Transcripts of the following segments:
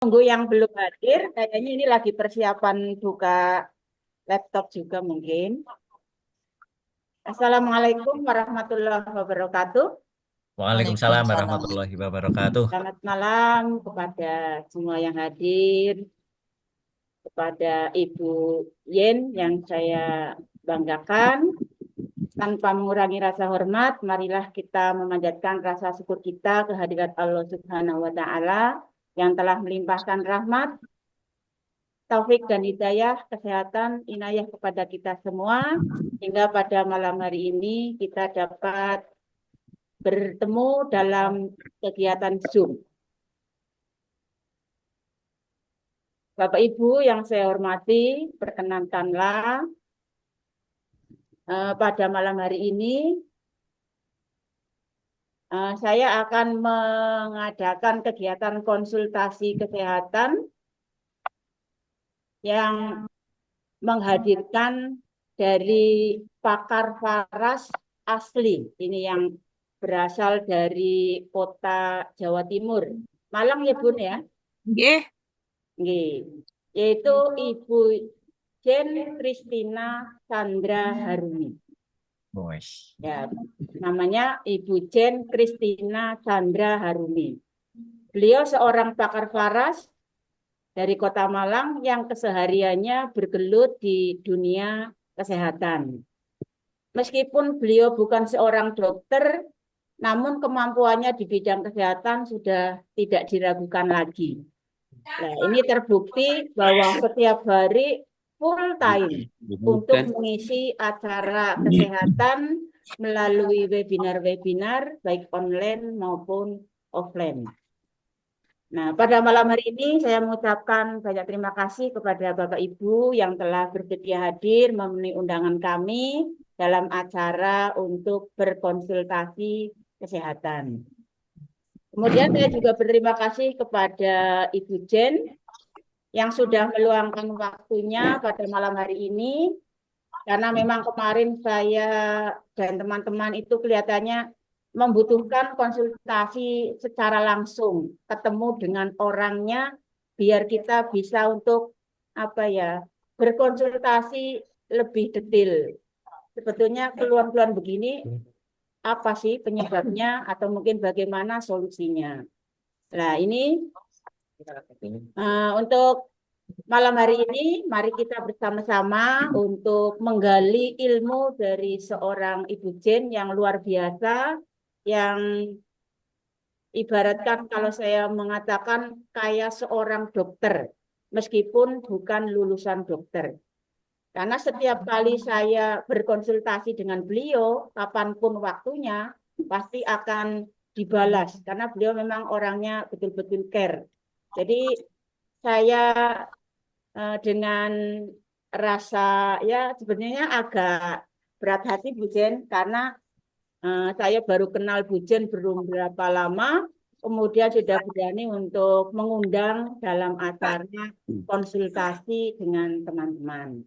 menunggu yang belum hadir, kayaknya ini lagi persiapan buka laptop juga mungkin. Assalamualaikum warahmatullahi wabarakatuh. Waalaikumsalam warahmatullahi wabarakatuh. Selamat malam kepada semua yang hadir, kepada Ibu Yen yang saya banggakan. Tanpa mengurangi rasa hormat, marilah kita memanjatkan rasa syukur kita kehadirat Allah Subhanahu wa Ta'ala yang telah melimpahkan rahmat, taufik dan hidayah, kesehatan, inayah kepada kita semua, hingga pada malam hari ini kita dapat bertemu dalam kegiatan Zoom. Bapak Ibu yang saya hormati, perkenankanlah pada malam hari ini saya akan mengadakan kegiatan konsultasi kesehatan yang menghadirkan dari pakar waras asli. Ini yang berasal dari kota Jawa Timur. Malang ya Bun ya? Nggih. Nggih. Yaitu Ibu Jen Kristina Chandra Harumi. Bos. Ya, namanya Ibu Jen Kristina Chandra Harumi. Beliau seorang pakar waras dari Kota Malang yang kesehariannya bergelut di dunia kesehatan. Meskipun beliau bukan seorang dokter, namun kemampuannya di bidang kesehatan sudah tidak diragukan lagi. Nah, ini terbukti bahwa setiap hari full time untuk mengisi acara kesehatan melalui webinar-webinar baik online maupun offline. Nah, pada malam hari ini saya mengucapkan banyak terima kasih kepada Bapak Ibu yang telah bersedia hadir memenuhi undangan kami dalam acara untuk berkonsultasi kesehatan. Kemudian saya juga berterima kasih kepada Ibu Jen yang sudah meluangkan waktunya pada malam hari ini, karena memang kemarin saya dan teman-teman itu kelihatannya membutuhkan konsultasi secara langsung, ketemu dengan orangnya, biar kita bisa untuk apa ya, berkonsultasi lebih detail. Sebetulnya keluhan-keluhan begini apa sih penyebabnya atau mungkin bagaimana solusinya. Nah, ini untuk malam hari ini, mari kita bersama-sama untuk menggali ilmu dari seorang Ibu Jen yang luar biasa, yang ibaratkan kalau saya mengatakan kayak seorang dokter, meskipun bukan lulusan dokter. Karena setiap kali saya berkonsultasi dengan beliau, kapanpun waktunya, pasti akan dibalas. Karena beliau memang orangnya betul-betul care. Jadi saya dengan rasa ya sebenarnya agak berat hati Bu Jen karena saya baru kenal Bu Jen belum berapa lama, kemudian sudah berani untuk mengundang dalam acara konsultasi dengan teman-teman.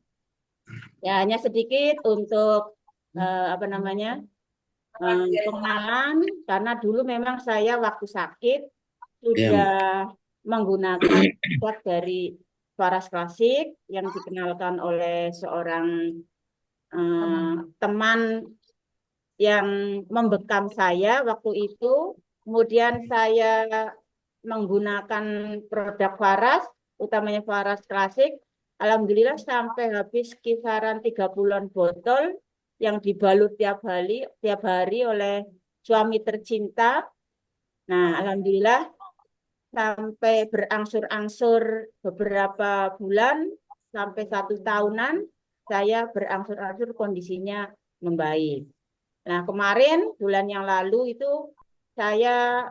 Ya hanya sedikit untuk apa namanya pengenalan karena dulu memang saya waktu sakit sudah menggunakan obat dari Faras Klasik yang dikenalkan oleh seorang teman yang membekam saya waktu itu. Kemudian saya menggunakan produk Faras, utamanya Faras Klasik. Alhamdulillah sampai habis kisaran 30-an botol yang dibalut tiap hari oleh suami tercinta. Nah, alhamdulillah sampai berangsur-angsur beberapa bulan sampai 1 tahunan saya berangsur-angsur kondisinya membaik. Nah, kemarin bulan yang lalu itu saya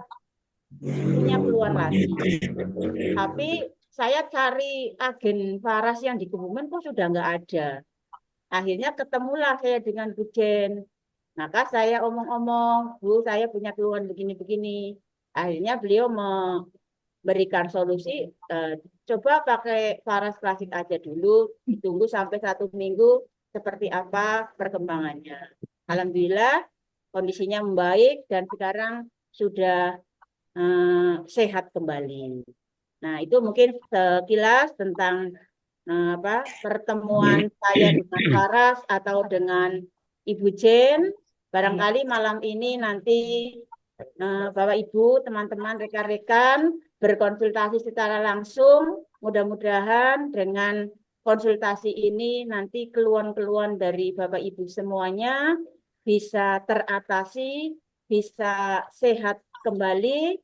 punya keluhan lagi. Tapi saya cari agen Faras yang di Kebumen kok sudah nggak ada. Akhirnya ketemulah saya dengan Bu Jen. Maka saya omong-omong, Bu, saya punya keluhan begini-begini. Akhirnya beliau memberikan solusi, coba pakai Faras Klasik aja dulu, ditunggu sampai 1 minggu seperti apa perkembangannya. Alhamdulillah kondisinya membaik dan sekarang sudah sehat kembali. Nah, itu mungkin sekilas tentang pertemuan saya dengan Faras atau dengan Ibu Jen. Barangkali malam ini nanti Bapak Ibu, teman-teman, rekan-rekan berkonsultasi secara langsung. Mudah-mudahan dengan konsultasi ini nanti keluhan-keluhan dari Bapak Ibu semuanya bisa teratasi, bisa sehat kembali,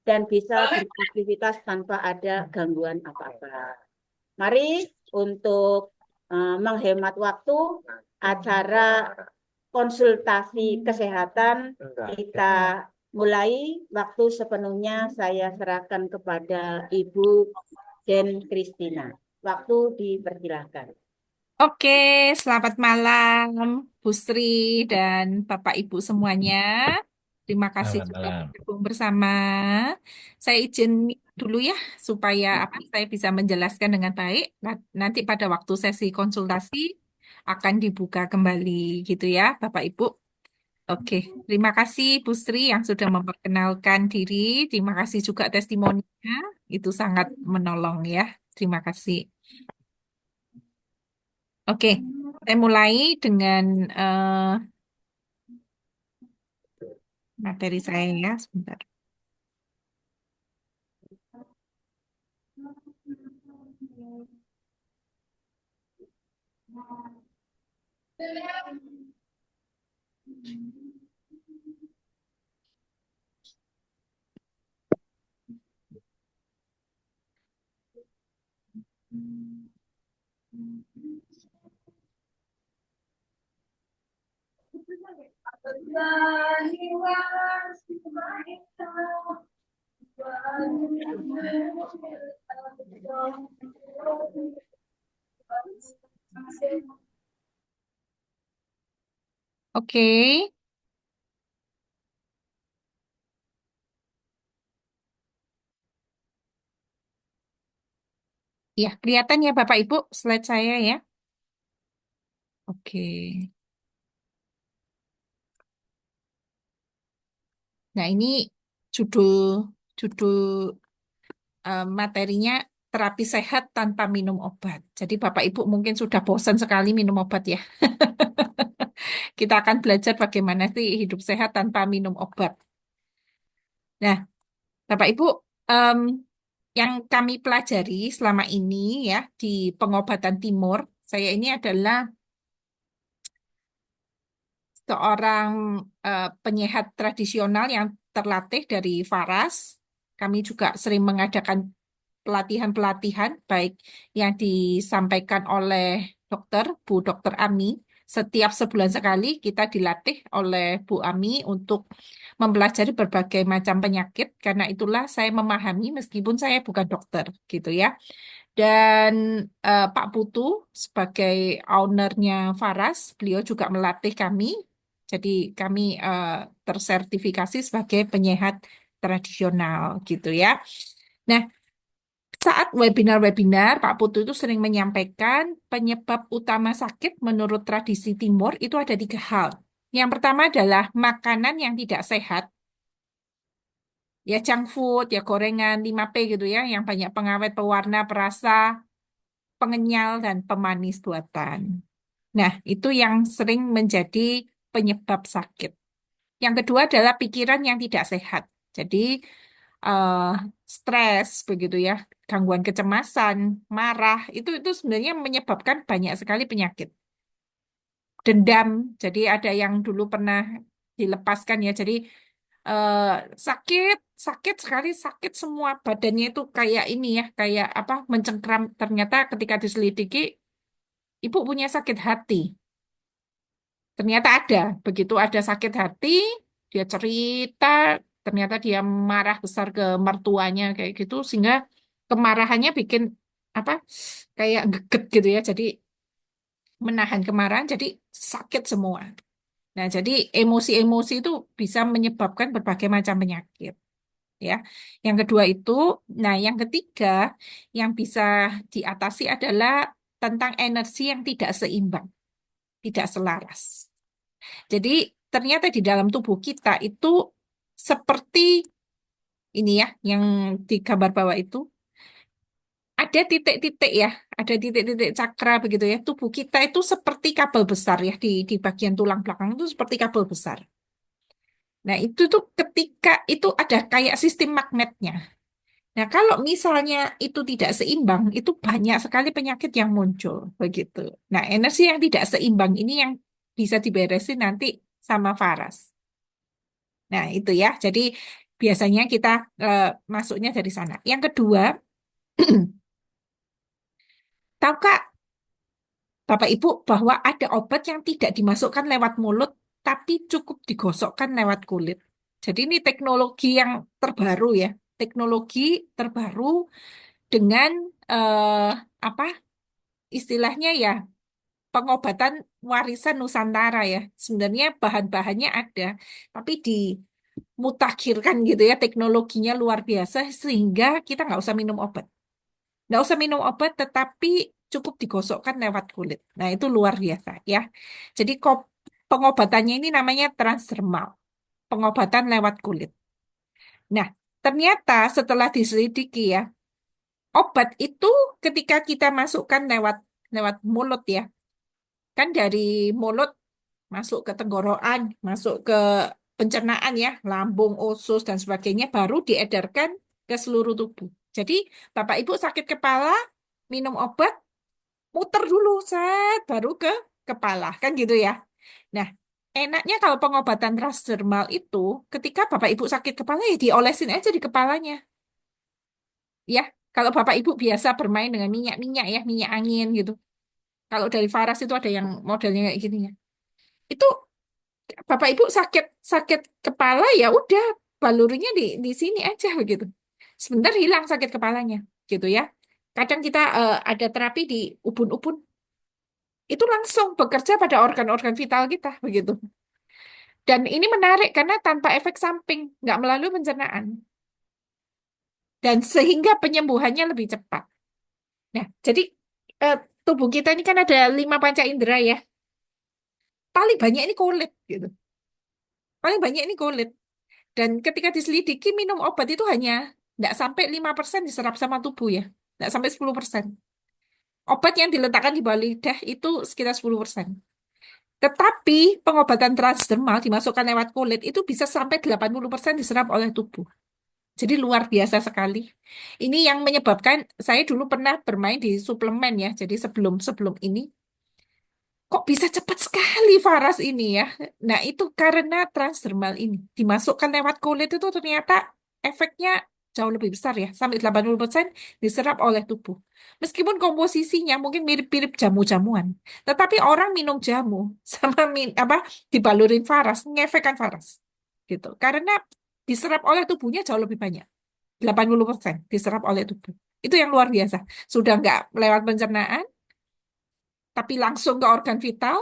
dan bisa beraktivitas tanpa ada gangguan apa-apa. Mari untuk menghemat waktu, acara konsultasi kesehatan kita mulai. Waktu sepenuhnya saya serahkan kepada Ibu Den Kristina. Waktu dipersilahkan. Oke, selamat malam Bu Sri dan Bapak Ibu semuanya. Terima kasih Selamat sudah malam. bergabung bersama. Saya izin dulu ya supaya saya bisa menjelaskan dengan baik. Nanti pada waktu sesi konsultasi akan dibuka kembali gitu ya, Bapak Ibu. Oke, terima kasih Bu Sri yang sudah memperkenalkan diri. Terima kasih juga testimoninya. Itu sangat menolong ya. Terima kasih. Oke, saya mulai dengan materi saya ya, sebentar. Oke, ya kelihatan ya Bapak Ibu slide saya ya. Oke, nah ini judul judul materinya terapi sehat tanpa minum obat. Jadi Bapak Ibu mungkin sudah bosan sekali minum obat ya. Kita akan belajar bagaimana sih hidup sehat tanpa minum obat. Nah, Bapak Ibu, em, yang kami pelajari selama ini ya di pengobatan timur, saya ini adalah seorang penyehat tradisional yang terlatih dari Faras. Kami juga sering mengadakan pelatihan-pelatihan, baik yang disampaikan oleh Bu Dokter Ami. Setiap sebulan sekali kita dilatih oleh Bu Ami untuk mempelajari berbagai macam penyakit. Karena itulah saya memahami meskipun saya bukan dokter, gitu ya. Dan Pak Putu sebagai ownernya Faras, beliau juga melatih kami. Jadi kami tersertifikasi sebagai penyehat tradisional gitu ya. Nah, saat webinar-webinar, Pak Putu itu sering menyampaikan penyebab utama sakit menurut tradisi Timur itu ada 3 hal. Yang pertama adalah makanan yang tidak sehat, ya junk food, ya gorengan 5P gitu ya, yang banyak pengawet, pewarna, perasa, pengenyal, dan pemanis buatan. Nah, itu yang sering menjadi penyebab sakit. Yang kedua adalah pikiran yang tidak sehat. Jadi, eh, stres begitu ya, gangguan kecemasan, marah, itu sebenarnya menyebabkan banyak sekali penyakit. Dendam, jadi ada yang dulu pernah dilepaskan ya, jadi eh, sakit, sakit sekali, sakit semua badannya itu kayak ini ya, kayak apa, mencengkram. Ternyata ketika diselidiki, ibu punya sakit hati. Ternyata ada, begitu ada sakit hati, dia cerita, ternyata dia marah besar ke mertuanya kayak gitu, sehingga kemarahannya bikin apa, kayak geget gitu ya, jadi menahan kemarahan, jadi sakit semua. Nah, jadi emosi-emosi itu bisa menyebabkan berbagai macam penyakit, ya. Yang kedua itu, nah yang ketiga yang bisa diatasi adalah tentang energi yang tidak seimbang, tidak selaras. Jadi ternyata di dalam tubuh kita itu seperti Ini ya, yang di gambar bawah itu ada titik-titik ya, ada titik-titik cakra begitu ya. Tubuh kita itu seperti kabel besar ya, di bagian tulang belakang itu seperti kabel besar. Nah, itu tuh ketika itu ada kayak sistem magnetnya. Nah, kalau misalnya itu tidak seimbang, itu banyak sekali penyakit yang muncul begitu. Nah, energi yang tidak seimbang ini yang bisa diberesin nanti sama Faras. Nah, itu ya. Jadi biasanya kita eh, masuknya dari sana. Yang kedua, tahukah Bapak Ibu bahwa ada obat yang tidak dimasukkan lewat mulut, tapi cukup digosokkan lewat kulit. Jadi ini teknologi yang terbaru ya. Teknologi terbaru dengan eh, apa istilahnya ya, pengobatan warisan Nusantara ya. Sebenarnya bahan-bahannya ada, tapi dimutakhirkan gitu ya. Teknologinya luar biasa sehingga kita nggak usah minum obat. Nggak usah minum obat, tetapi cukup digosokkan lewat kulit. Nah, itu luar biasa ya. Jadi pengobatannya ini namanya transdermal, pengobatan lewat kulit. Nah, ternyata setelah diselidiki ya, obat itu ketika kita masukkan lewat lewat mulut ya, kan dari mulut masuk ke tenggorokan, masuk ke pencernaan ya, lambung, usus dan sebagainya, baru diedarkan ke seluruh tubuh. Jadi, Bapak Ibu sakit kepala, minum obat, muter dulu, set, baru ke kepala, kan gitu ya. Nah, enaknya kalau pengobatan transdermal itu, ketika Bapak Ibu sakit kepala, ya diolesin aja di kepalanya. Ya, kalau Bapak Ibu biasa bermain dengan minyak-minyak ya, minyak angin gitu. Kalau dari Faras itu ada yang modelnya kayak gini ya. Itu Bapak Ibu sakit sakit kepala ya udah balurinya di sini aja begitu. Sebentar hilang sakit kepalanya gitu ya. Kadang kita ada terapi di ubun-ubun itu langsung bekerja pada organ-organ vital kita begitu. Dan ini menarik karena tanpa efek samping, nggak melalui pencernaan. Dan sehingga penyembuhannya lebih cepat. Nah, jadi eh, tubuh kita ini kan ada 5 panca indera ya. Paling banyak ini kulit gitu. Paling banyak ini kulit. Dan ketika diselidiki minum obat itu hanya nggak sampai 5% diserap sama tubuh ya. Nggak sampai 10%. Obat yang diletakkan di bawah lidah itu sekitar 10%. Tetapi pengobatan transdermal dimasukkan lewat kulit itu bisa sampai 80% diserap oleh tubuh. Jadi luar biasa sekali. Ini yang menyebabkan saya dulu pernah bermain di suplemen ya. Jadi sebelum sebelum ini kok bisa cepat sekali Faras ini ya. Nah, itu karena transdermal ini dimasukkan lewat kulit itu ternyata efeknya jauh lebih besar ya, sampai 80% diserap oleh tubuh. Meskipun komposisinya mungkin mirip-mirip jamu-jamuan, tetapi orang minum jamu sama apa dibalurin Faras, ngefekkan Faras. Gitu. Karena diserap oleh tubuhnya jauh lebih banyak. 80% diserap oleh tubuh. Itu yang luar biasa. Sudah nggak lewat pencernaan, tapi langsung ke organ vital,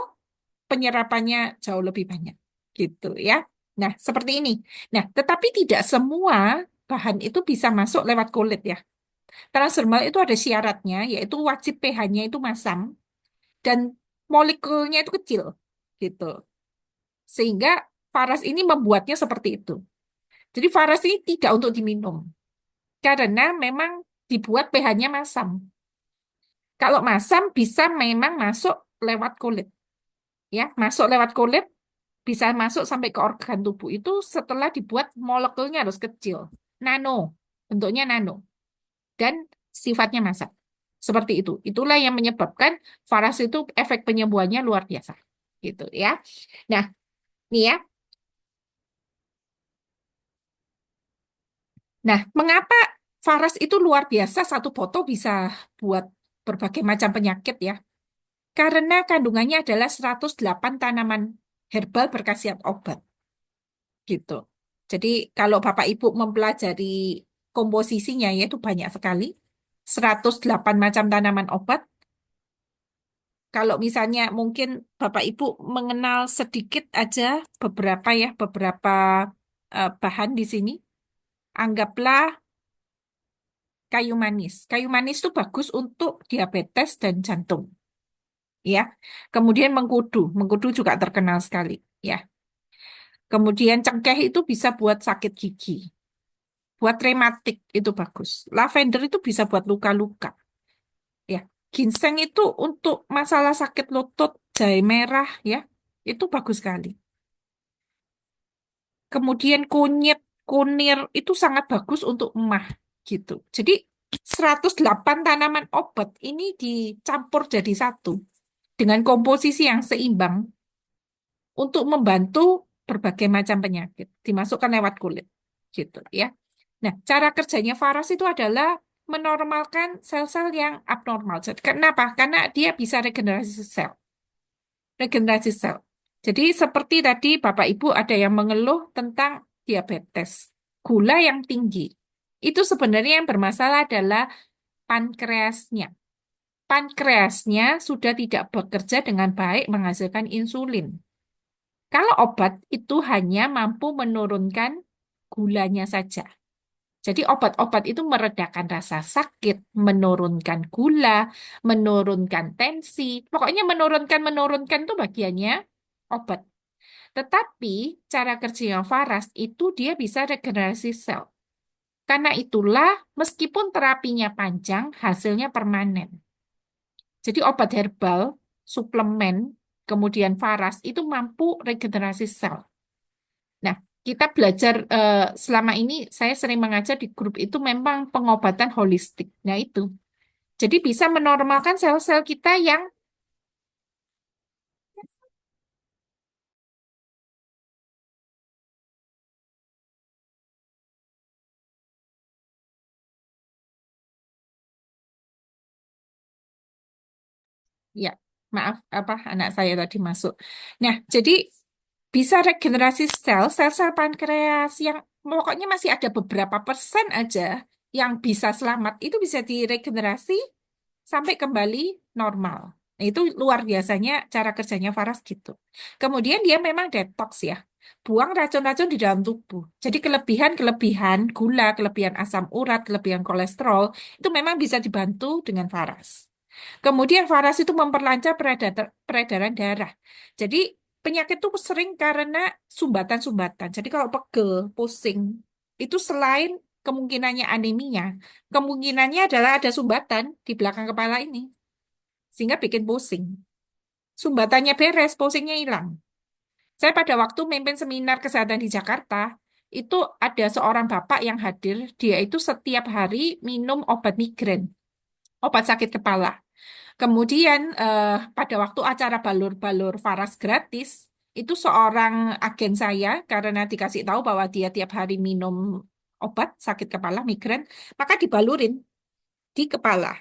penyerapannya jauh lebih banyak. Gitu ya. Nah, seperti ini. Nah, tetapi tidak semua bahan itu bisa masuk lewat kulit ya. Transdermal itu ada syaratnya, yaitu wajib pH-nya itu masam dan molekulnya itu kecil. Gitu. Sehingga Faras ini membuatnya seperti itu. Jadi Faras ini tidak untuk diminum. Karena memang dibuat pH-nya masam. Kalau masam bisa memang masuk lewat kulit. Ya, masuk lewat kulit bisa masuk sampai ke organ tubuh itu setelah dibuat molekulnya harus kecil, nano, bentuknya nano, dan sifatnya massal. Seperti itu. Itulah yang menyebabkan Faras itu efek penyembuhannya luar biasa. Gitu ya. Nah, nih ya. Nah, mengapa Faras itu luar biasa satu foto bisa buat berbagai macam penyakit ya? Karena kandungannya adalah 108 tanaman herbal berkhasiat obat. Gitu. Jadi kalau Bapak Ibu mempelajari komposisinya yaitu banyak sekali, 108 macam tanaman obat. Kalau misalnya mungkin Bapak Ibu mengenal sedikit aja beberapa ya, beberapa bahan di sini. Anggaplah kayu manis. Kayu manis itu bagus untuk diabetes dan jantung, ya. Kemudian mengkudu, mengkudu juga terkenal sekali, ya. Kemudian cengkeh itu bisa buat sakit gigi. buat rematik itu bagus. Lavender itu bisa buat luka-luka. Ya, ginseng itu untuk masalah sakit lutut, jahe merah, ya, itu bagus sekali. Kemudian kunyit, kunir itu sangat bagus untuk emah gitu. Jadi 108 tanaman obat ini dicampur jadi satu dengan komposisi yang seimbang untuk membantu berbagai macam penyakit dimasukkan lewat kulit gitu ya. Nah, cara kerjanya Faras itu adalah menormalkan sel-sel yang abnormal. Jadi, kenapa? Karena dia bisa regenerasi sel. Regenerasi sel. Jadi seperti tadi Bapak Ibu ada yang mengeluh tentang diabetes, gula yang tinggi. Itu sebenarnya yang bermasalah adalah pankreasnya. Pankreasnya sudah tidak bekerja dengan baik menghasilkan insulin. Kalau obat itu hanya mampu menurunkan gulanya saja. Jadi obat-obat itu meredakan rasa sakit, menurunkan gula, menurunkan tensi. Pokoknya menurunkan itu bagiannya obat. Tetapi cara kerjanya Faras itu dia bisa regenerasi sel. Karena itulah meskipun terapinya panjang, hasilnya permanen. Jadi obat herbal, suplemen, kemudian Faras itu mampu regenerasi sel. Nah, kita belajar selama ini saya sering mengajar di grup itu memang pengobatan holistik. Nah, itu. Jadi bisa menormalkan sel-sel kita yang ya, maaf apa anak saya tadi masuk. Nah, jadi bisa regenerasi sel-sel pankreas yang pokoknya masih ada beberapa persen aja yang bisa selamat itu bisa diregenerasi sampai kembali normal. Nah, itu luar biasanya cara kerjanya Faras gitu. Kemudian dia memang detox ya. Buang racun-racun di dalam tubuh. Jadi kelebihan-kelebihan gula, kelebihan asam urat, kelebihan kolesterol itu memang bisa dibantu dengan Faras. Kemudian Faras itu memperlancar peredaran darah. Jadi penyakit itu sering karena sumbatan-sumbatan. Jadi kalau pegel, pusing, itu selain kemungkinannya anemia, kemungkinannya adalah ada sumbatan di belakang kepala ini. Sehingga bikin pusing. Sumbatannya beres, pusingnya hilang. Saya pada waktu memimpin seminar kesehatan di Jakarta, itu ada seorang bapak yang hadir, dia itu setiap hari minum obat migrain, obat sakit kepala. Kemudian pada waktu acara balur-balur Faras gratis, itu seorang agen saya karena dikasih tahu bahwa dia tiap hari minum obat sakit kepala migrain, maka dibalurin di kepala.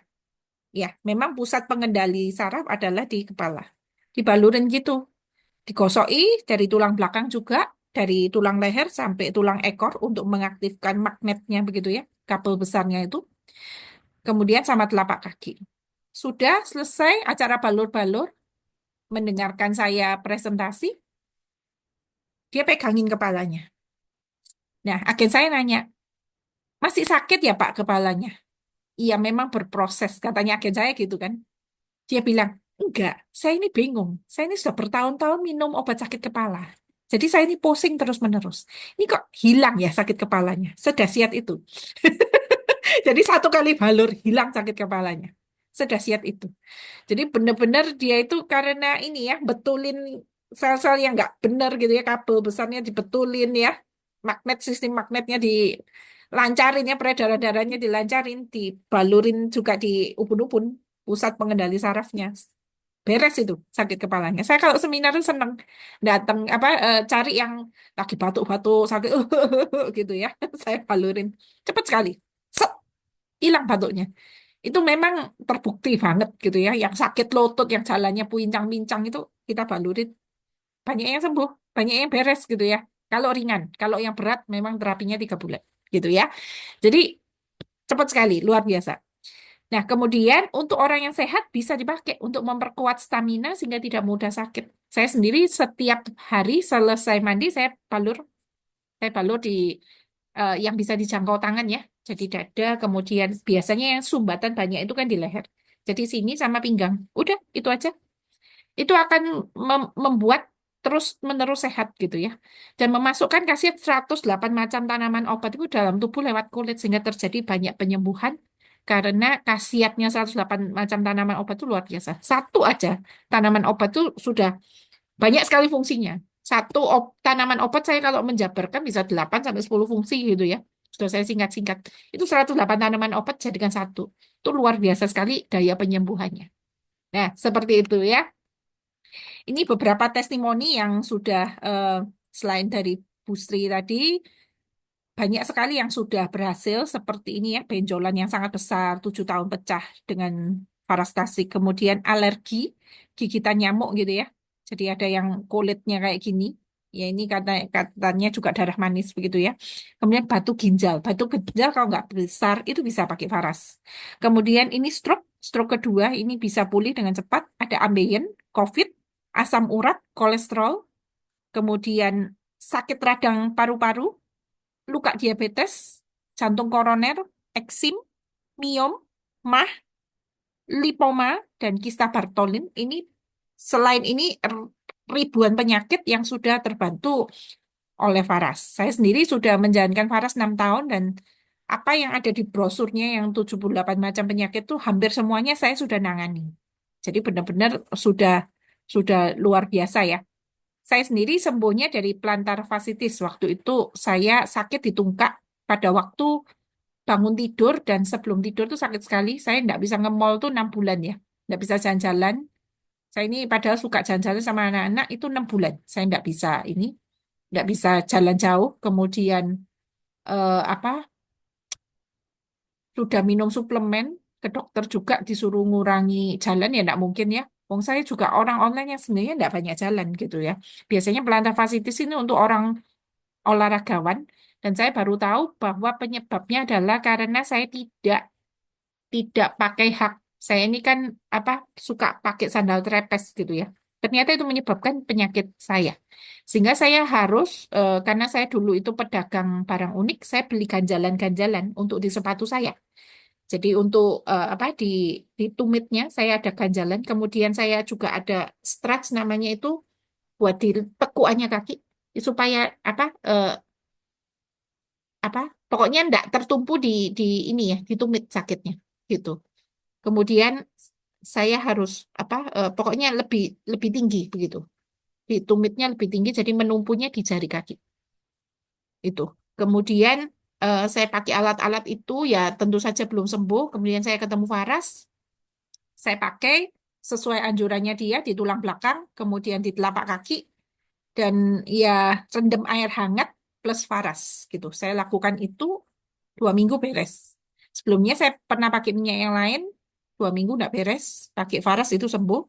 Ya, memang pusat pengendali saraf adalah di kepala. Dibalurin gitu, digosoki dari tulang belakang juga, dari tulang leher sampai tulang ekor untuk mengaktifkan magnetnya begitu ya, kabel besarnya itu. Kemudian sama telapak kaki. Sudah selesai acara balur-balur, mendengarkan saya presentasi, dia pegangin kepalanya. Nah, agen saya nanya, masih sakit ya Pak kepalanya? Iya, memang berproses, katanya agen saya gitu kan. Dia bilang, enggak, saya ini bingung. Saya ini sudah bertahun-tahun minum obat sakit kepala. Jadi saya ini pusing terus-menerus. Ini kok hilang ya sakit kepalanya? Sedahsyat itu. Jadi satu kali balur hilang sakit kepalanya. Sedahsyat itu. Jadi benar-benar dia itu karena ini ya, betulin sel-sel yang nggak benar gitu ya, kabel besarnya dibetulin ya, sistem magnetnya dilancarin ya, peredaran darahnya dilancarin, dibalurin juga di ubun-ubun, pusat pengendali sarafnya. Beres itu sakit kepalanya. Saya kalau seminar itu seneng datang cari yang lagi batuk-batuk sakit gitu ya. Saya balurin. Cepat sekali. Set, hilang batuknya. Itu memang terbukti banget gitu ya. Yang sakit lutut, yang jalannya pincang-pincang itu kita balurin. Banyak yang sembuh, banyak yang beres gitu ya. Kalau ringan, kalau yang berat memang terapinya 3 bulan gitu ya. Jadi cepat sekali, luar biasa. Nah, kemudian untuk orang yang sehat bisa dipakai untuk memperkuat stamina sehingga tidak mudah sakit. Saya sendiri setiap hari selesai mandi saya balur di yang bisa dijangkau tangan ya. Jadi dada, kemudian biasanya yang sumbatan banyak itu kan di leher. Jadi sini sama pinggang. Udah, itu aja. Itu akan membuat terus-menerus sehat gitu ya. Dan memasukkan khasiat 108 macam tanaman obat itu dalam tubuh lewat kulit sehingga terjadi banyak penyembuhan karena khasiatnya 108 macam tanaman obat itu luar biasa. Satu aja tanaman obat itu sudah banyak sekali fungsinya. Satu tanaman obat saya kalau menjabarkan bisa 8 sampai 10 fungsi gitu ya. Sudah saya singkat-singkat. Itu 108 tanaman obat jadikan satu. Itu luar biasa sekali daya penyembuhannya. Nah, seperti itu ya. Ini beberapa testimoni yang sudah selain dari Bu Sri tadi, banyak sekali yang sudah berhasil seperti ini ya, benjolan yang sangat besar, 7 tahun pecah dengan parastasi, kemudian alergi, gigitan nyamuk gitu ya. Jadi ada yang kulitnya kayak gini, ya ini katanya juga darah manis begitu ya. Kemudian batu ginjal kalau nggak besar itu bisa pakai Faras. Kemudian ini stroke kedua ini bisa pulih dengan cepat, ada ambeien, COVID, asam urat, kolesterol, kemudian sakit radang paru-paru, luka diabetes, jantung koroner, eksim, miom, MAH, lipoma, dan kista Bartholin. Ini selain ini ribuan penyakit yang sudah terbantu oleh Faras. Saya sendiri sudah menjalankan Faras 6 tahun dan apa yang ada di brosurnya yang 78 macam penyakit itu hampir semuanya saya sudah nangani. Jadi benar-benar sudah luar biasa ya. Saya sendiri sembuhnya dari plantar fasciitis. Waktu itu saya sakit di tungkak pada waktu bangun tidur dan sebelum tidur tuh sakit sekali. Saya nggak bisa nge-mall tuh 6 bulan ya. Nggak bisa jalan-jalan. Saya ini padahal suka jalan-jalan sama anak-anak itu 6 bulan. Saya nggak bisa jalan jauh. Kemudian apa? Sudah minum suplemen ke dokter juga disuruh ngurangi jalan ya nggak mungkin ya. Wong saya juga orang online yang sebenarnya nggak banyak jalan gitu ya. Biasanya plantar fasciitis ini untuk orang olahragawan dan saya baru tahu bahwa penyebabnya adalah karena saya tidak pakai hak. Saya ini kan apa suka pakai sandal trepes gitu ya. Ternyata itu menyebabkan penyakit saya. Sehingga saya harus karena saya dulu itu pedagang barang unik, saya beli ganjalan-ganjalan untuk di sepatu saya. Jadi untuk apa di tumitnya saya ada ganjalan, kemudian saya juga ada stretch namanya itu buat di tekuannya kaki supaya apa pokoknya enggak tertumpu di ini ya di tumit sakitnya gitu. Kemudian saya harus pokoknya lebih lebih tinggi begitu. Di tumitnya lebih tinggi jadi menumpunya di jari kaki itu. Kemudian saya pakai alat-alat itu ya tentu saja belum sembuh. Kemudian saya ketemu Faras, saya pakai sesuai anjurannya dia di tulang belakang, kemudian di telapak kaki dan ya rendam air hangat plus Faras gitu. Saya lakukan itu 2 minggu beres. Sebelumnya saya pernah pakai minyak yang lain, 2 minggu nggak beres. Pakai Faras itu sembuh.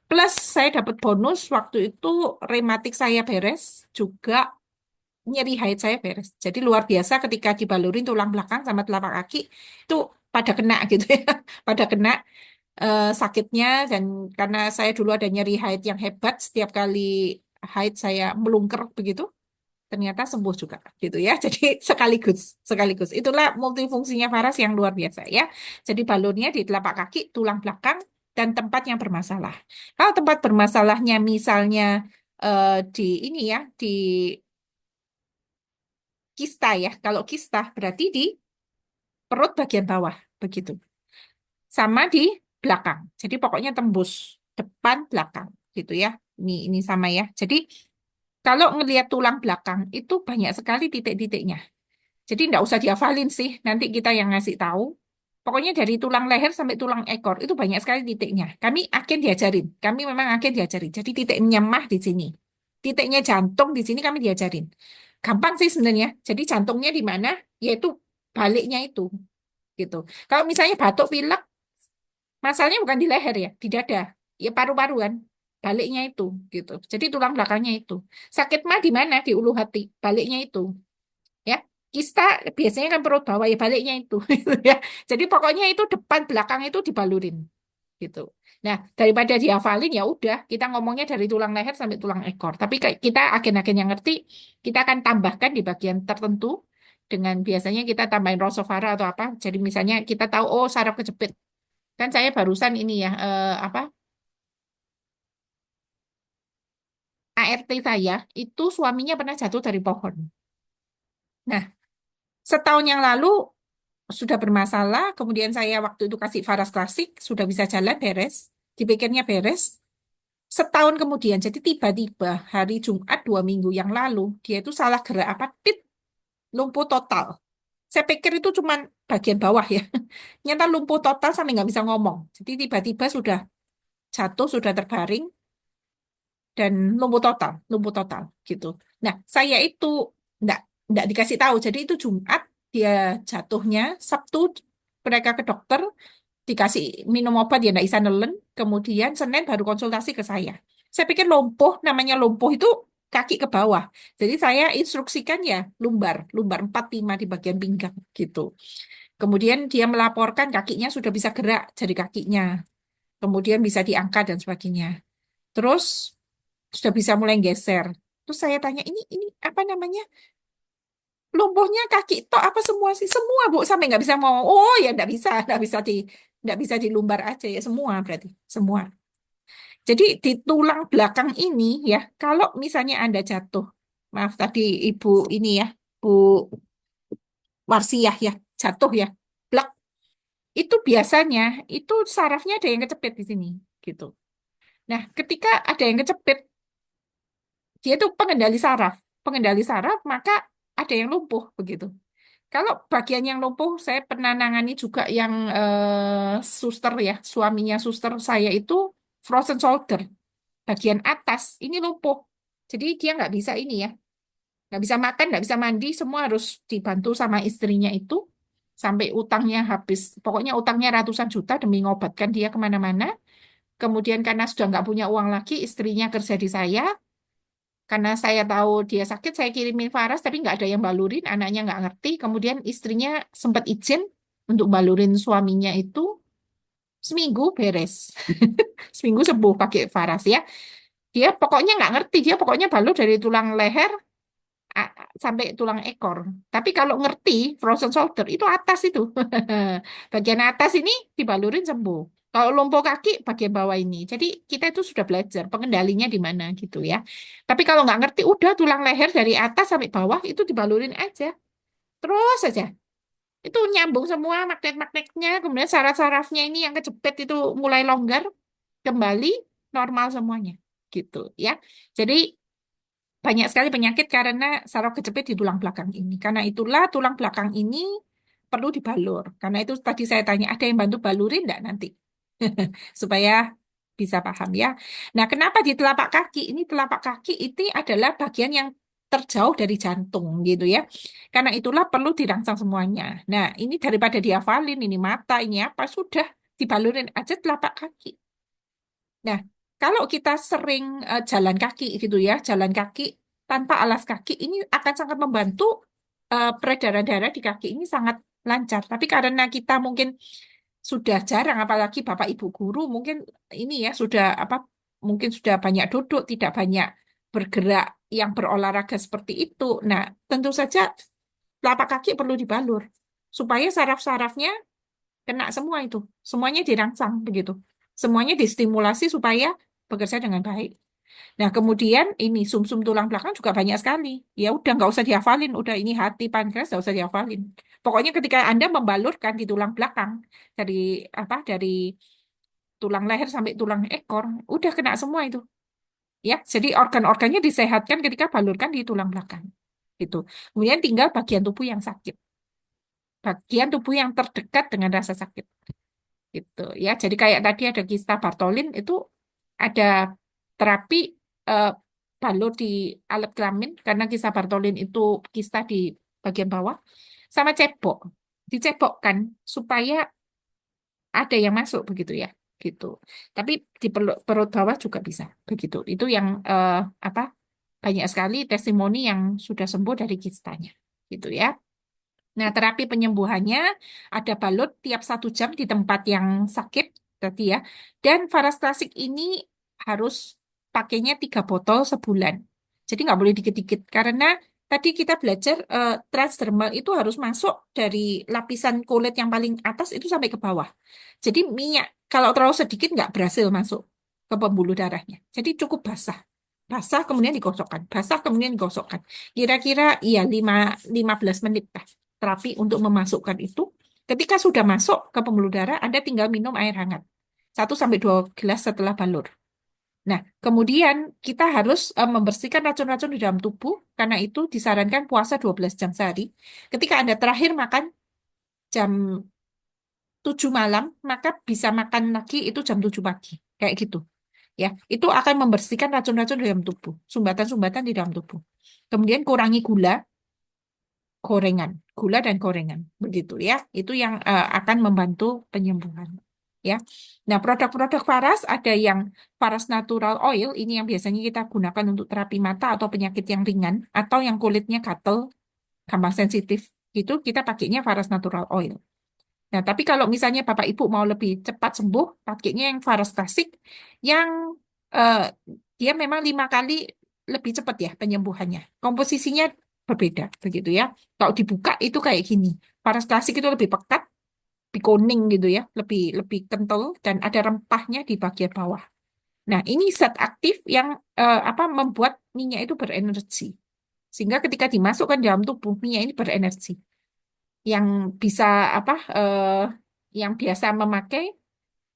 Plus saya dapat bonus waktu itu rematik saya beres, juga nyeri haid saya beres. Jadi luar biasa ketika dibalurin tulang belakang sama telapak kaki itu pada kena gitu ya, pada kena sakitnya dan karena saya dulu ada nyeri haid yang hebat, setiap kali haid saya melungker begitu ternyata sembuh juga gitu ya. Jadi sekaligus, sekaligus. Itulah multifungsinya Faras yang luar biasa ya. Jadi balurnya di telapak kaki, tulang belakang, dan tempat yang bermasalah. Kalau tempat bermasalahnya misalnya di ini ya, di kista ya. Kalau kista berarti di perut bagian bawah begitu. Sama di belakang. Jadi pokoknya tembus depan belakang gitu ya. Ini sama ya. Jadi kalau ngelihat tulang belakang itu banyak sekali titik-titiknya. Jadi nggak usah dihafalin sih, nanti kita yang ngasih tahu. Pokoknya dari tulang leher sampai tulang ekor itu banyak sekali titiknya. Kami agen diajarin, kami memang agen diajarin. Jadi titiknya mah di sini, titiknya jantung di sini kami diajarin. Gampang sih sebenarnya. Jadi jantungnya di mana? Yaitu baliknya itu, gitu. Kalau misalnya batuk pilek, masalahnya bukan di leher ya, di dada, ya paru-paru kan, baliknya itu, gitu. Jadi tulang belakangnya itu. Sakit mah di mana? Di ulu hati, baliknya itu ya. Kista biasanya kan perut bawah ya baliknya itu gitu ya. Jadi pokoknya itu depan belakang itu dibalurin gitu. Nah, daripada dihafalin ya udah kita ngomongnya dari tulang leher sampai tulang ekor. Tapi kita agen-agen yang ngerti, kita akan tambahkan di bagian tertentu dengan biasanya kita tambahin rosovara atau apa. Jadi misalnya kita tahu oh saraf kejepit. Kan saya barusan ini ya apa ART saya itu suaminya pernah jatuh dari pohon. Nah, setahun yang lalu sudah bermasalah, kemudian saya waktu itu kasih Faras Klasik, sudah bisa jalan beres, dipikirnya beres. Setahun kemudian, jadi tiba-tiba hari Jumat 2 minggu yang lalu, dia itu salah gerak apa, tit, lumpuh total. Saya pikir itu cuma bagian bawah ya. Nyata lumpuh total sampai nggak bisa ngomong. Jadi tiba-tiba sudah jatuh, sudah terbaring, dan lumpuh total gitu. Nah, saya itu nggak nggak dikasih tahu. Jadi itu Jumat dia jatuhnya, Sabtu mereka ke dokter dikasih minum obat dia nggak bisa nelen. Kemudian Senin baru konsultasi ke saya. Saya pikir lumpuh, namanya lumpuh itu kaki ke bawah. Jadi saya instruksikan ya lumbar, lumbar 45 di bagian pinggang gitu. Kemudian dia melaporkan kakinya sudah bisa gerak jari kakinya. Kemudian bisa diangkat dan sebagainya. Terus sudah bisa mulai geser. Terus saya tanya, ini apa namanya? Lumpuhnya kaki tok apa semua sih? Semua, Bu, sampai nggak bisa ngomong. Oh, ya nggak bisa di lumbar aja ya, semua berarti, semua. Jadi di tulang belakang ini ya, kalau misalnya Anda jatuh, maaf tadi Ibu ini ya, Bu Warsiah ya, jatuh ya, blek, itu biasanya itu sarafnya ada yang kecepit di sini, gitu. Nah, ketika ada yang kecepit, dia itu pengendali saraf, maka ada yang lumpuh begitu. Kalau bagian yang lumpuh, saya pernah nangani juga yang suster ya, suaminya suster saya itu frozen shoulder, bagian atas ini lumpuh. Jadi dia nggak bisa ini ya, nggak bisa makan, nggak bisa mandi, semua harus dibantu sama istrinya itu sampai utangnya habis. Pokoknya utangnya ratusan juta demi ngobatkan dia kemana-mana. Kemudian karena sudah nggak punya uang lagi, istrinya kerja di saya. Karena saya tahu dia sakit, saya kirimin Faras, tapi nggak ada yang balurin, anaknya nggak ngerti. Kemudian istrinya sempat izin untuk balurin suaminya itu seminggu beres. Seminggu sembuh pakai Faras ya. Dia pokoknya nggak ngerti, dia pokoknya balur dari tulang leher sampai tulang ekor. Tapi kalau ngerti frozen shoulder itu atas itu. Bagian atas ini dibalurin sembuh. Kalau lumpuh kaki bagian bawah ini. Jadi kita itu sudah belajar pengendalinya di mana gitu ya. Tapi kalau nggak ngerti udah tulang leher dari atas sampai bawah itu dibalurin aja. Terus saja. Itu nyambung semua magnet-magnetnya, kemudian saraf-sarafnya ini yang kejepit itu mulai longgar, kembali normal semuanya. Gitu ya. Jadi banyak sekali penyakit karena saraf kejepit di tulang belakang ini. Karena itulah tulang belakang ini perlu dibalur. Karena itu tadi saya tanya, ada yang bantu balurin enggak nanti? Supaya bisa paham ya. Nah, kenapa di telapak kaki? Ini telapak kaki itu adalah bagian yang terjauh dari jantung gitu ya. Karena itulah perlu dirangsang semuanya. Nah, ini daripada dihafalin, ini mata, ini apa, sudah dibalurin aja telapak kaki. Nah, kalau kita sering jalan kaki gitu ya, jalan kaki tanpa alas kaki ini akan sangat membantu peredaran darah di kaki ini sangat lancar. Tapi karena kita mungkin sudah jarang, apalagi Bapak Ibu guru mungkin ini ya sudah apa, mungkin sudah banyak duduk, tidak banyak bergerak yang berolahraga seperti itu. Nah, tentu saja telapak kaki perlu dibalur supaya saraf-sarafnya kena semua itu. Semuanya dirangsang begitu. Semuanya distimulasi supaya bekerja dengan baik. Nah, kemudian ini sumsum tulang belakang juga banyak sekali. Ya udah nggak usah dihafalin, udah ini hati pankreas nggak usah dihafalin. Pokoknya ketika Anda membalurkan di tulang belakang dari apa dari tulang leher sampai tulang ekor, udah kena semua itu. Ya, jadi organ-organnya disehatkan ketika balurkan di tulang belakang. Gitu. Kemudian tinggal bagian tubuh yang sakit. Bagian tubuh yang terdekat dengan rasa sakit gitu ya. Jadi kayak tadi ada kista Bartholin itu ada terapi eh, balur di alat kelamin karena kista Bartholin itu kista di bagian bawah sama cebok. Dicebokkan supaya ada yang masuk begitu ya. Gitu. Tapi di perut bawah juga bisa begitu. Itu yang apa? Banyak sekali testimoni yang sudah sembuh dari kistanya. Gitu ya. Nah, terapi penyembuhannya ada balut tiap 1 jam di tempat yang sakit tadi ya. Dan Faras Klasik ini harus pakainya 3 botol sebulan. Jadi nggak boleh dikit-dikit karena tadi kita belajar transdermal itu harus masuk dari lapisan kulit yang paling atas itu sampai ke bawah. Jadi minyak kalau terlalu sedikit nggak berhasil masuk ke pembuluh darahnya. Jadi cukup basah. basah kemudian digosokkan, basah kemudian digosokkan. Kira-kira iya 15 menit lah terapi untuk memasukkan itu. Ketika sudah masuk ke pembuluh darah, Anda tinggal minum air hangat. 1 sampai 2 gelas setelah balur. Nah, kemudian kita harus membersihkan racun-racun di dalam tubuh, karena itu disarankan puasa 12 jam sehari. Ketika Anda terakhir makan jam 7 malam, maka bisa makan lagi itu jam 7 pagi. Kayak gitu. Ya, itu akan membersihkan racun-racun di dalam tubuh, sumbatan-sumbatan di dalam tubuh. Kemudian kurangi gula dan gorengan, begitu ya. Itu yang akan membantu penyembuhan. Ya. Nah, produk-produk Faras ada yang Faras Natural Oil, ini yang biasanya kita gunakan untuk terapi mata atau penyakit yang ringan, atau yang kulitnya gatel, gampang sensitif, gitu kita pakainya Faras Natural Oil. Nah, tapi kalau misalnya Bapak Ibu mau lebih cepat sembuh, pakainya yang Faras Klasik, yang eh, dia memang 5 kali lebih cepat ya penyembuhannya. Komposisinya berbeda, begitu ya. Kalau dibuka itu kayak gini. Faras Klasik itu lebih pekat, lebih kuning gitu ya, lebih lebih kental dan ada rempahnya di bagian bawah. Nah, ini zat aktif yang membuat minyak itu berenergi. Sehingga ketika dimasukkan dalam tubuh, minyak ini berenergi yang bisa apa yang biasa memakai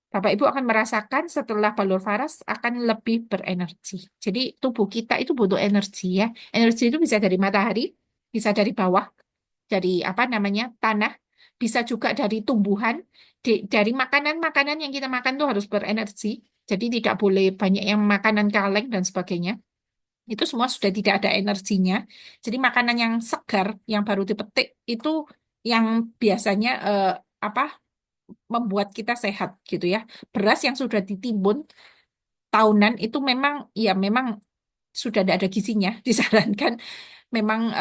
Bapak Ibu akan merasakan setelah balur Faras akan lebih berenergi. Jadi tubuh kita itu butuh energi ya. Energi itu bisa dari matahari, bisa dari bawah, dari apa namanya tanah, bisa juga dari tumbuhan, dari makanan-makanan yang kita makan tuh harus berenergi. Jadi tidak boleh banyak yang makanan kaleng dan sebagainya. Itu semua sudah tidak ada energinya. Jadi makanan yang segar, yang baru dipetik itu yang biasanya apa membuat kita sehat gitu ya. Beras yang sudah ditimbun tahunan itu memang sudah tidak ada gizinya. Disarankan memang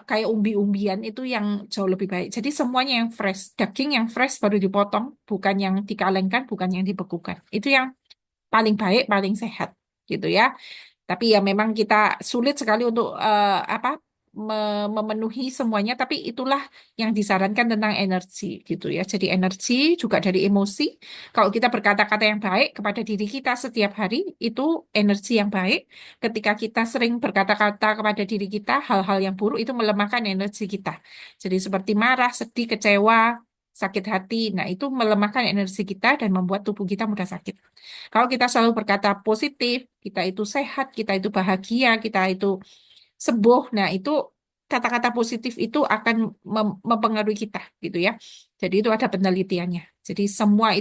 kayak umbi-umbian itu yang jauh lebih baik. Jadi semuanya yang fresh, daging yang fresh baru dipotong, bukan yang dikalengkan, bukan yang dibekukan. Itu yang paling baik, paling sehat gitu ya. Tapi ya memang kita sulit sekali untuk memenuhi semuanya, tapi itulah yang disarankan tentang energi gitu ya. Jadi energi juga dari emosi. Kalau kita berkata-kata yang baik kepada diri kita setiap hari, itu energi yang baik. Ketika kita sering berkata-kata kepada diri kita hal-hal yang buruk, itu melemahkan energi kita. Jadi seperti marah, sedih, kecewa, sakit hati. Nah, itu melemahkan energi kita dan membuat tubuh kita mudah sakit. Kalau kita selalu berkata positif, kita itu sehat, kita itu bahagia, kita itu sembuh. Nah, itu kata-kata positif itu akan mempengaruhi kita, gitu ya. Jadi itu ada penelitiannya. Jadi semua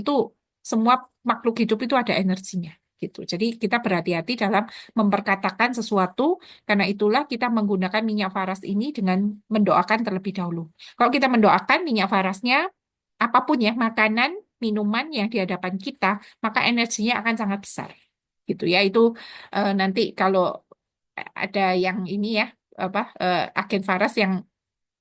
makhluk hidup itu ada energinya, gitu. Jadi kita berhati-hati dalam memperkatakan sesuatu, karena itulah kita menggunakan minyak faras ini dengan mendoakan terlebih dahulu. Kalau kita mendoakan minyak farasnya, apapun ya, makanan, minuman yang di hadapan kita, maka energinya akan sangat besar. Gitu ya, itu nanti kalau ada yang ini ya, agen Faras yang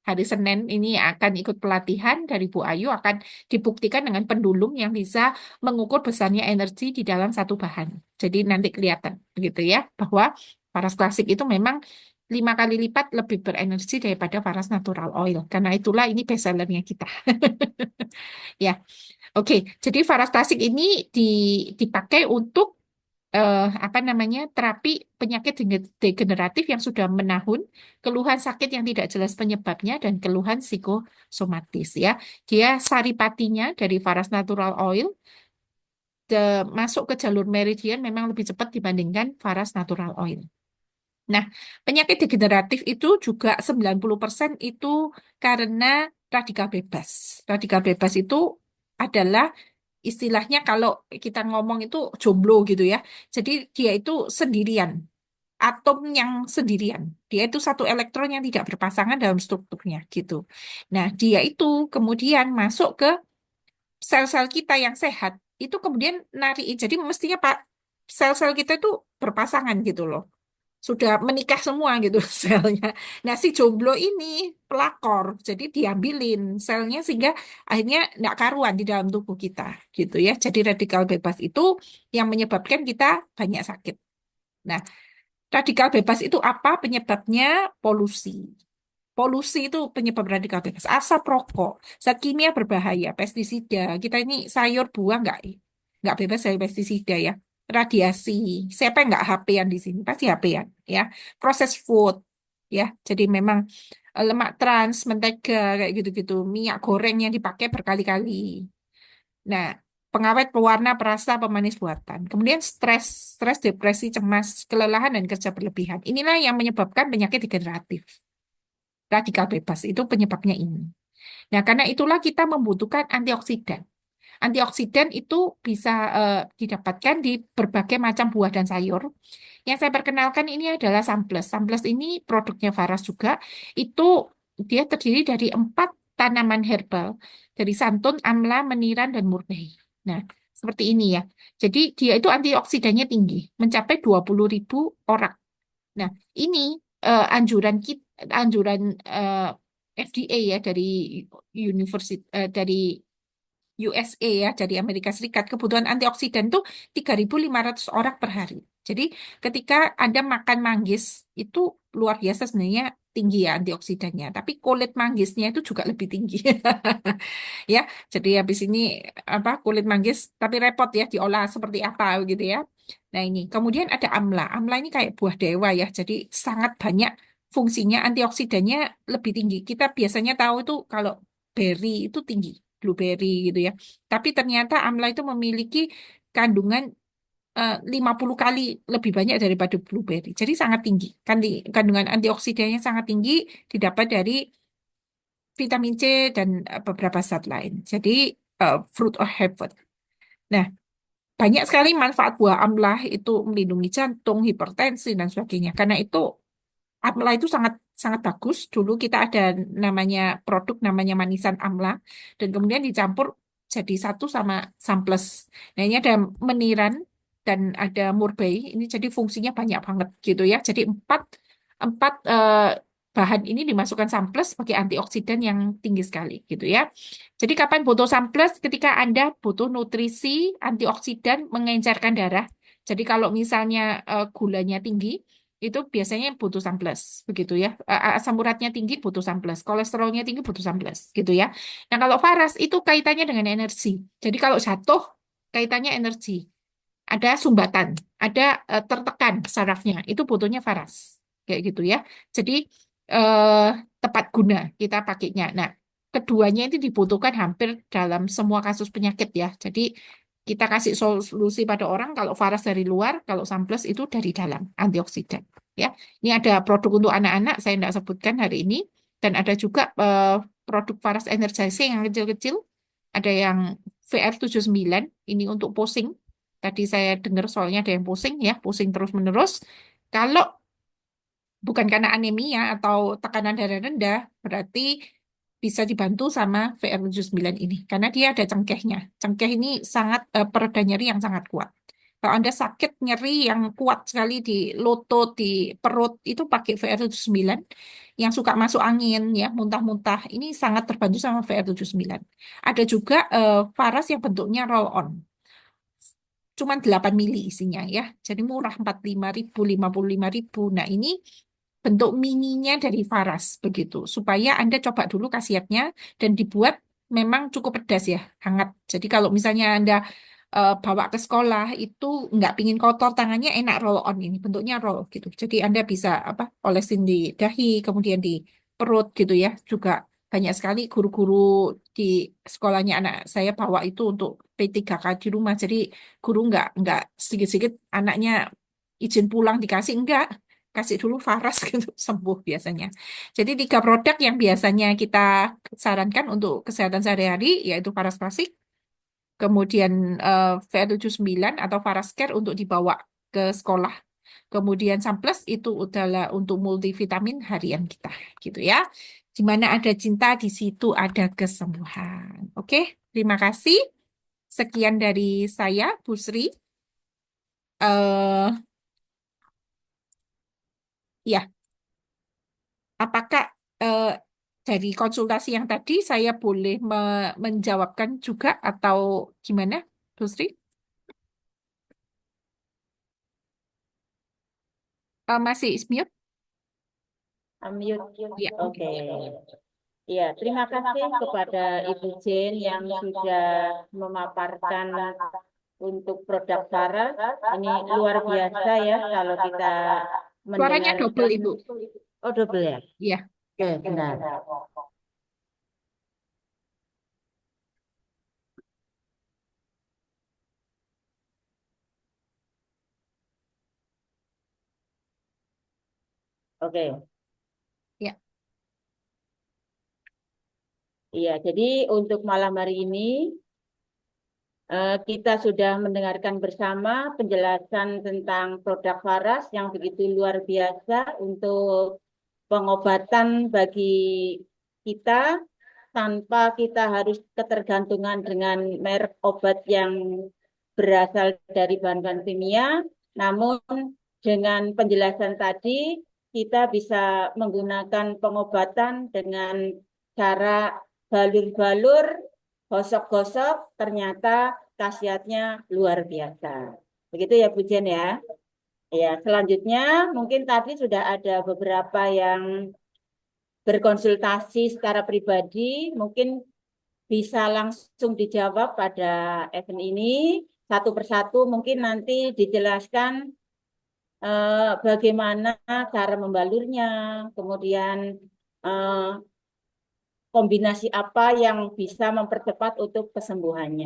hari Senin ini akan ikut pelatihan dari Bu Ayu akan dibuktikan dengan pendulum yang bisa mengukur besarnya energi di dalam satu bahan. Jadi nanti kelihatan begitu ya bahwa Faras klasik itu memang 5 kali lipat lebih berenergi daripada Faras natural oil. Karena itulah ini best sellernya kita. Ya, oke. Jadi Faras klasik ini dipakai untuk apa namanya terapi penyakit degeneratif yang sudah menahun, keluhan sakit yang tidak jelas penyebabnya dan keluhan psikosomatis ya. Dia saripatinya dari Faras Natural Oil masuk ke jalur meridian memang lebih cepat dibandingkan Faras Natural Oil. Nah, penyakit degeneratif itu juga 90% itu karena radikal bebas. Radikal bebas itu adalah istilahnya kalau kita ngomong itu jomblo gitu ya. Jadi dia itu sendirian, atom yang sendirian. Dia itu satu elektron yang tidak berpasangan dalam strukturnya gitu. Nah, dia itu kemudian masuk ke sel-sel kita yang sehat. Itu kemudian narik. Jadi mestinya Pak sel-sel kita itu berpasangan gitu loh. Sudah menikah semua gitu selnya. Nah, si jomblo ini pelakor, jadi diambilin selnya sehingga akhirnya nggak karuan di dalam tubuh kita, gitu ya. Jadi radikal bebas itu yang menyebabkan kita banyak sakit. Nah, radikal bebas itu apa penyebabnya? Polusi. Polusi itu penyebab radikal bebas. Asap rokok, zat kimia berbahaya, pestisida. Kita ini sayur buah nggak bebas dari pestisida ya. radiasi. Siapa yang nggak HP-an di sini? Pasti HP-an, ya. Proses food, ya. Jadi memang lemak trans, mentega, kayak gitu-gitu. Minyak goreng yang dipakai berkali-kali. Nah, pengawet, pewarna, perasa, pemanis buatan. Kemudian stres, depresi, cemas, kelelahan, dan kerja berlebihan. Inilah yang menyebabkan penyakit degeneratif. Radikal bebas itu penyebabnya ini. Nah, karena itulah kita membutuhkan antioksidan. Antioksidan itu bisa didapatkan di berbagai macam buah dan sayur. Yang saya perkenalkan ini adalah Samples. Samples ini produknya Faras juga. Itu dia terdiri dari 4 tanaman herbal. Dari santun, amla, meniran, dan murmei. Nah, seperti ini ya. Jadi dia itu antioksidannya tinggi, mencapai 20.000 orang. Nah, ini anjuran FDA ya dari dari USA ya, dari Amerika Serikat, kebutuhan antioksidan itu 3.500 orang per hari. Jadi ketika Anda makan manggis, itu luar biasa sebenarnya tinggi ya antioksidannya. Tapi kulit manggisnya itu juga lebih tinggi. Ya, jadi habis ini apa kulit manggis, tapi repot ya diolah seperti apa gitu ya. Nah ini, kemudian ada amla. Amla ini kayak buah dewa ya, jadi sangat banyak fungsinya, antioksidannya lebih tinggi. Kita biasanya tahu itu kalau berry itu tinggi, blueberry gitu ya. Tapi ternyata amla itu memiliki kandungan 50 kali lebih banyak daripada blueberry. Jadi sangat tinggi. Kandungan antioksidannya sangat tinggi didapat dari vitamin C dan beberapa zat lain. Jadi fruit of heaven. Nah, banyak sekali manfaat buah amlah itu melindungi jantung, hipertensi dan sebagainya. Karena itu amla itu sangat sangat bagus. Dulu kita ada namanya produk namanya manisan amla dan kemudian dicampur jadi satu sama samples. Nah, ini ada meniran dan ada murbei. Ini jadi fungsinya banyak banget gitu ya. Jadi empat empat bahan ini dimasukkan samples sebagai antioksidan yang tinggi sekali gitu ya. Jadi kapan butuh samples? Ketika Anda butuh nutrisi antioksidan mengencerkan darah. Jadi kalau misalnya gulanya tinggi itu biasanya butuh samples begitu ya. Asam uratnya tinggi butuh samples, kolesterolnya tinggi butuh samples gitu ya. Nah, kalau Faras itu kaitannya dengan energi. Jadi kalau jatuh kaitannya energi. Ada sumbatan, ada tertekan sarafnya, itu butuhnya Faras. Kayak gitu ya. Jadi eh, tepat guna kita pakainya. Nah, keduanya itu dibutuhkan hampir dalam semua kasus penyakit ya. Jadi kita kasih solusi pada orang kalau Faras dari luar, kalau Samples itu dari dalam, antioksidan. Ya, ini ada produk untuk anak-anak, saya tidak sebutkan hari ini, dan ada juga produk Faras Energizing yang kecil-kecil, ada yang VR79, ini untuk pusing. Tadi saya dengar soalnya ada yang pusing ya, pusing terus-menerus. Kalau bukan karena anemia atau tekanan darah rendah, berarti bisa dibantu sama VR79 ini. Karena dia ada cengkehnya. Cengkeh ini sangat pereda nyeri yang sangat kuat. Kalau Anda sakit nyeri yang kuat sekali di lutut, di perut, itu pakai VR79 yang suka masuk angin, ya, muntah-muntah. Ini sangat terbantu sama VR79. Ada juga Faras yang bentuknya roll on. Cuman 8 mili isinya ya. Jadi murah 45.000, 55.000. Nah, ini bentuk mininya dari Faras begitu supaya Anda coba dulu khasiatnya dan dibuat memang cukup pedas ya hangat jadi kalau misalnya Anda bawa ke sekolah itu nggak pingin kotor tangannya enak roll on ini bentuknya roll gitu jadi Anda bisa apa olesin di dahi kemudian di perut gitu ya juga banyak sekali guru-guru di sekolahnya anak saya bawa itu untuk P3K di rumah jadi guru nggak sedikit-sedikit anaknya izin pulang dikasih enggak kasih dulu Faras gitu sembuh biasanya. Jadi 3 produk yang biasanya kita sarankan untuk kesehatan sehari-hari yaitu Faras Klasik, kemudian VR79 atau Faras Care untuk dibawa ke sekolah. Kemudian Samples itu adalah untuk multivitamin harian kita gitu ya. Di mana ada cinta di situ ada kesembuhan. Oke, terima kasih. Sekian dari saya, Bu Sri. Eh ya, apakah eh, dari konsultasi yang tadi saya boleh menjawabkan juga atau gimana, Bu Sri? Masih mute? Unmute. Ya. Oke. Ya, terima kasih kepada Ibu Jane yang sudah memaparkan untuk produk Faras. Ini luar biasa ya kalau kita Suaranya double, mendengarkan. Ibu. Oh, double ya? Iya. Oke, benar. Oke. Ya. Iya, jadi untuk malam hari ini kita sudah mendengarkan bersama penjelasan tentang produk Faras yang begitu luar biasa untuk pengobatan bagi kita tanpa kita harus ketergantungan dengan merek obat yang berasal dari bahan-bahan kimia. Namun dengan penjelasan tadi kita bisa menggunakan pengobatan dengan cara balur-balur, gosok-gosok, ternyata khasiatnya luar biasa. Begitu ya Bu Jen ya. Ya, selanjutnya mungkin tadi sudah ada beberapa yang berkonsultasi secara pribadi, mungkin bisa langsung dijawab pada event ini. Satu persatu mungkin nanti dijelaskan bagaimana cara membalurnya, kemudian eh, kombinasi apa yang bisa mempercepat untuk kesembuhannya.